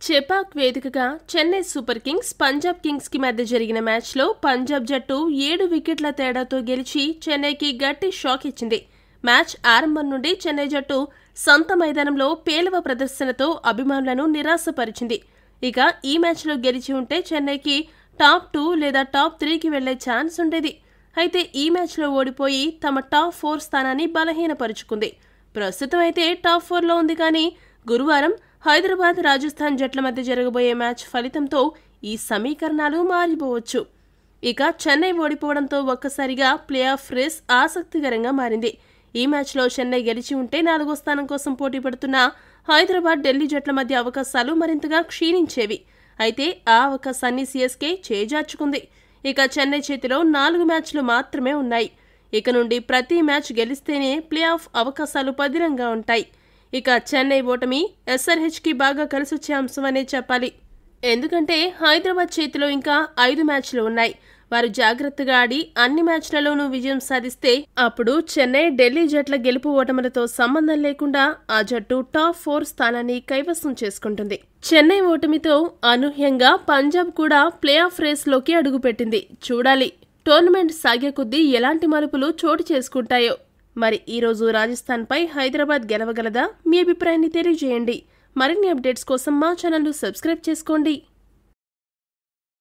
చెపాక్ వేదికగా Chennai super Kings Punjab Kings కి మధ్య జరిగిన మ్యాచ్లో పంజాబ్ జట్టు 7 వికెట్ల తేడాతో గెలిచి చెన్నైకి గట్టి షాక్ ఇచ్చింది. మ్యాచ్ ఆరంభం నుండి చెన్నై జట్టు సొంత మైదానంలో పేలవ ప్రదర్శనతో అభిమానులను నిరాశపరిచింది. ఇక ఈ మ్యాచ్లో గెలిచి ఉంటే చెన్నైకి టాప్ 2 లేదా టాప్ 3కి వెళ్లే ఛాన్స్ ఉండేది. అయితే ఈ మ్యాచ్లో ఓడిపోయి తమ టాప్ 4 స్థానాన్ని బలహీనపరుచుకుంది. ప్రస్తుతం అయితే టాప్ 4లో ఉంది. కానీ గురువారం హైదరాబాద్ రాజస్థాన్ జట్ల మధ్య జరగబోయే మ్యాచ్ ఫలితంతో ఈ సమీకరణాలు మారిపోవచ్చు. ఇక చెన్నై ఓడిపోవడంతో ఒక్కసారిగా ప్లే ఆఫ్ రేస్ ఆసక్తికరంగా మారింది. ఈ మ్యాచ్లో చెన్నై గెలిచి ఉంటే 4వ స్థానం కోసం పోటీ పడుతున్న హైదరాబాద్ ఢిల్లీ జట్ల మధ్య అవకాశాలు మరింతగా క్షీణించేవి. అయితే ఆ అవకాశాన్ని సిఎస్కే చేజార్చుకుంది. ఇక చెన్నై చేతిలో 4 మ్యాచ్లు మాత్రమే ఉన్నాయి. ఇక నుండి ప్రతి మ్యాచ్ గెలిస్తేనే ప్లే ఆఫ్ అవకాశాలు పదిలంగా ఉంటాయి. ఇక చెన్నై ఓటమి ఎస్ఆర్హెచ్కి బాగా కలిసొచ్చే అంశమనే చెప్పాలి. ఎందుకంటే హైదరాబాద్ చేతిలో ఇంకా 5 మ్యాచ్లు ఉన్నాయి. వారు జాగ్రత్తగా ఆడి అన్ని మ్యాచ్లలోనూ విజయం సాధిస్తే అప్పుడు చెన్నై ఢిల్లీ జట్ల గెలుపు ఓటములతో సంబంధం లేకుండా ఆ జట్టు టాప్ 4 స్థానాన్ని కైవసం చేసుకుంటుంది. చెన్నై ఓటమితో అనూహ్యంగా పంజాబ్ కూడా ప్లే ఆఫ్ రేస్లోకి అడుగుపెట్టింది. చూడాలి టోర్నమెంట్ సాగే కొద్దీ ఎలాంటి మలుపులు చోటు చేసుకుంటాయో. మరి ఈరోజు రాజస్థాన్పై హైదరాబాద్ గెలవగలదా? మీ అభిప్రాయాన్ని తెలియజేయండి. మరిన్ని అప్డేట్స్ కోసం మా ఛానల్ను సబ్స్క్రైబ్ చేసుకోండి.